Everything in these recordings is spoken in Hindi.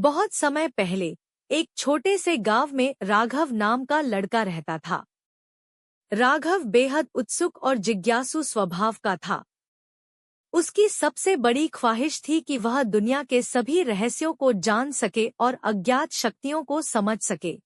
बहुत समय पहले एक छोटे से गांव में राघव नाम का लड़का रहता था। राघव बेहद उत्सुक और जिज्ञासु स्वभाव का था। उसकी सबसे बड़ी ख्वाहिश थी कि वह दुनिया के सभी रहस्यों को जान सके और अज्ञात शक्तियों को समझ सके।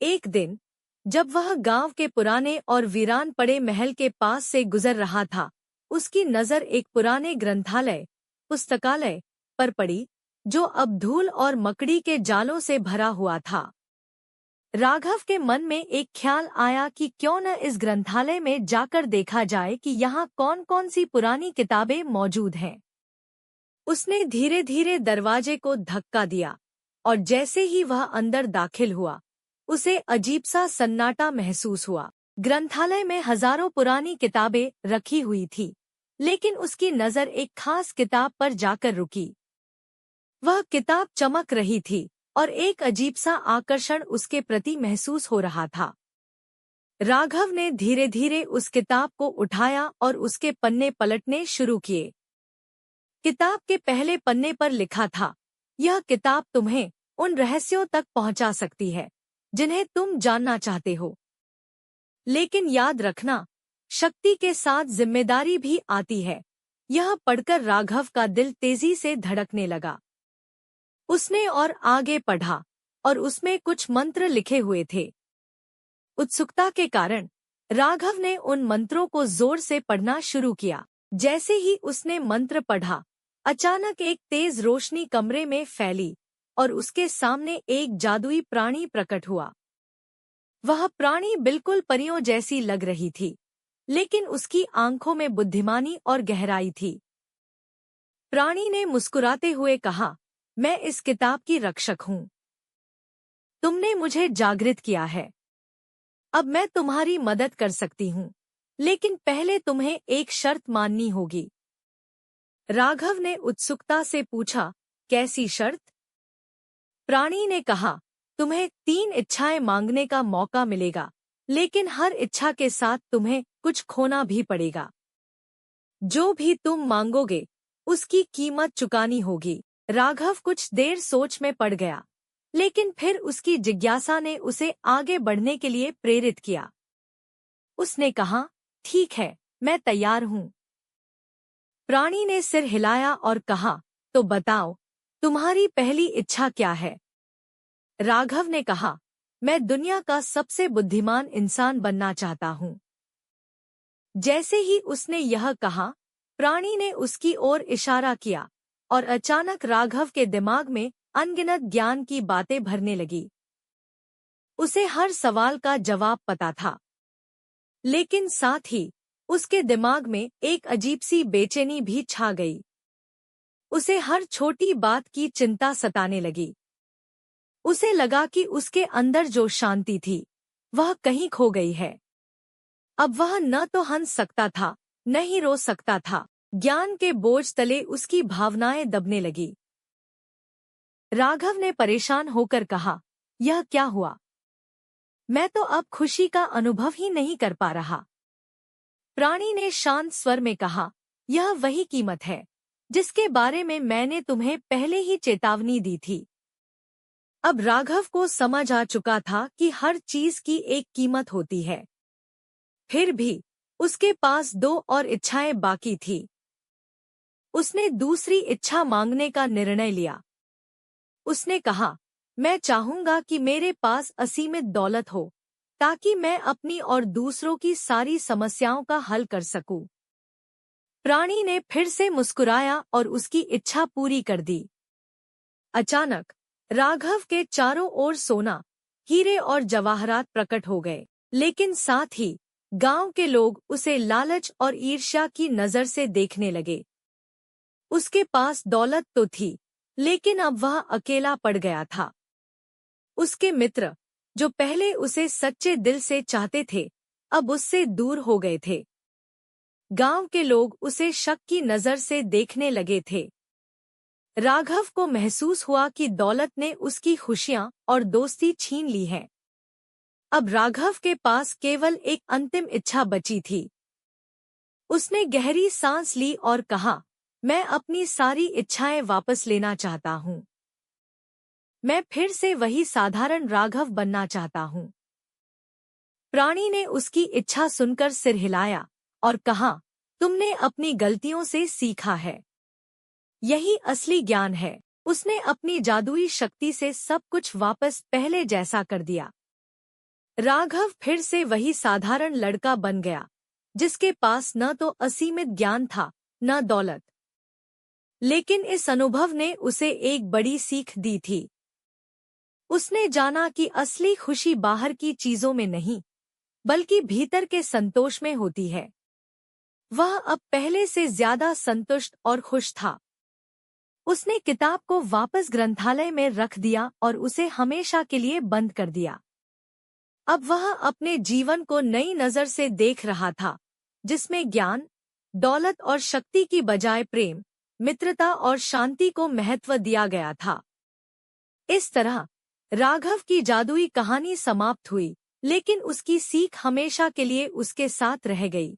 एक दिन जब वह गांव के पुराने और वीरान पड़े महल के पास से गुजर रहा था, उसकी नज़र एक पुराने ग्रंथालय पुस्तकालय पर पड़ी, जो अब धूल और मकड़ी के जालों से भरा हुआ था। राघव के मन में एक ख्याल आया कि क्यों न इस ग्रंथालय में जाकर देखा जाए कि यहाँ कौन-कौन सी पुरानी किताबें मौजूद हैं। उसने धीरे धीरे दरवाजे को धक्का दिया और जैसे ही वह अंदर दाखिल हुआ, उसे अजीब सा सन्नाटा महसूस हुआ। ग्रंथालय में हजारों पुरानी किताबें रखी हुई थी, लेकिन उसकी नज़र एक खास किताब पर जाकर रुकी। वह किताब चमक रही थी और एक अजीब सा आकर्षण उसके प्रति महसूस हो रहा था। राघव ने धीरे धीरे उस किताब को उठाया और उसके पन्ने पलटने शुरू किए। किताब के पहले पन्ने पर लिखा था, यह किताब तुम्हें उन रहस्यों तक पहुंचा सकती है जिन्हें तुम जानना चाहते हो। लेकिन याद रखना, शक्ति के साथ जिम्मेदारी भी आती है। यह पढ़कर राघव का दिल तेजी से धड़कने लगा। उसने और आगे पढ़ा और उसमें कुछ मंत्र लिखे हुए थे। उत्सुकता के कारण राघव ने उन मंत्रों को जोर से पढ़ना शुरू किया। जैसे ही उसने मंत्र पढ़ा, अचानक एक तेज रोशनी कमरे में फैली और उसके सामने एक जादुई प्राणी प्रकट हुआ। वह प्राणी बिल्कुल परियों जैसी लग रही थी, लेकिन उसकी आंखों में बुद्धिमानी और गहराई थी। प्राणी ने मुस्कुराते हुए कहा, मैं इस किताब की रक्षक हूँ। तुमने मुझे जागृत किया है। अब मैं तुम्हारी मदद कर सकती हूँ, लेकिन पहले तुम्हें एक शर्त माननी होगी। राघव ने उत्सुकता से पूछा, कैसी शर्त? प्राणी ने कहा, तुम्हें 3 इच्छाएं मांगने का मौका मिलेगा, लेकिन हर इच्छा के साथ तुम्हें कुछ खोना भी पड़ेगा। जो भी तुम मांगोगे, उसकी कीमत चुकानी होगी। राघव कुछ देर सोच में पड़ गया, लेकिन फिर उसकी जिज्ञासा ने उसे आगे बढ़ने के लिए प्रेरित किया। उसने कहा, ठीक है, मैं तैयार हूँ। प्राणी ने सिर हिलाया और कहा, तो बताओ, तुम्हारी पहली इच्छा क्या है? राघव ने कहा, मैं दुनिया का सबसे बुद्धिमान इंसान बनना चाहता हूँ। जैसे ही उसने यह कहा, प्राणी ने उसकी ओर इशारा किया और अचानक राघव के दिमाग में अनगिनत ज्ञान की बातें भरने लगी। उसे हर सवाल का जवाब पता था, लेकिन साथ ही उसके दिमाग में एक अजीब सी बेचैनी भी छा गई। उसे हर छोटी बात की चिंता सताने लगी। उसे लगा कि उसके अंदर जो शांति थी, वह कहीं खो गई है। अब वह न तो हंस सकता था, न ही रो सकता था। ज्ञान के बोझ तले उसकी भावनाएं दबने लगी। राघव ने परेशान होकर कहा, यह क्या हुआ? मैं तो अब खुशी का अनुभव ही नहीं कर पा रहा। प्राणी ने शांत स्वर में कहा, यह वही कीमत है जिसके बारे में मैंने तुम्हें पहले ही चेतावनी दी थी। अब राघव को समझ आ चुका था कि हर चीज की एक कीमत होती है। फिर भी उसके पास 2 और इच्छाएं बाकी थी। उसने दूसरी इच्छा मांगने का निर्णय लिया। उसने कहा, मैं चाहूंगा कि मेरे पास असीमित दौलत हो, ताकि मैं अपनी और दूसरों की सारी समस्याओं का हल कर सकूं। प्राणी ने फिर से मुस्कुराया और उसकी इच्छा पूरी कर दी। अचानक राघव के चारों ओर सोना, हीरे और जवाहरात प्रकट हो गए, लेकिन साथ ही गांव के लोग उसे लालच और ईर्ष्या की नजर से देखने लगे। उसके पास दौलत तो थी, लेकिन अब वह अकेला पड़ गया था। उसके मित्र, जो पहले उसे सच्चे दिल से चाहते थे, अब उससे दूर हो गए थे। गांव के लोग उसे शक की नजर से देखने लगे थे। राघव को महसूस हुआ कि दौलत ने उसकी खुशियां और दोस्ती छीन ली है। अब राघव के पास केवल एक अंतिम इच्छा बची थी। उसने गहरी सांस ली और कहा, मैं अपनी सारी इच्छाएं वापस लेना चाहता हूँ। मैं फिर से वही साधारण राघव बनना चाहता हूँ। प्राणी ने उसकी इच्छा सुनकर सिर हिलाया और कहा, तुमने अपनी गलतियों से सीखा है। यही असली ज्ञान है। उसने अपनी जादुई शक्ति से सब कुछ वापस पहले जैसा कर दिया। राघव फिर से वही साधारण लड़का बन गया, जिसके पास न तो असीमित ज्ञान था न दौलत। लेकिन इस अनुभव ने उसे एक बड़ी सीख दी थी। उसने जाना कि असली खुशी बाहर की चीजों में नहीं, बल्कि भीतर के संतोष में होती है। वह अब पहले से ज्यादा संतुष्ट और खुश था। उसने किताब को वापस ग्रंथालय में रख दिया और उसे हमेशा के लिए बंद कर दिया। अब वह अपने जीवन को नई नजर से देख रहा था, जिसमें ज्ञान, दौलत और शक्ति की बजाय प्रेम, मित्रता और शांति को महत्व दिया गया था। इस तरह राघव की जादुई कहानी समाप्त हुई, लेकिन उसकी सीख हमेशा के लिए उसके साथ रह गई।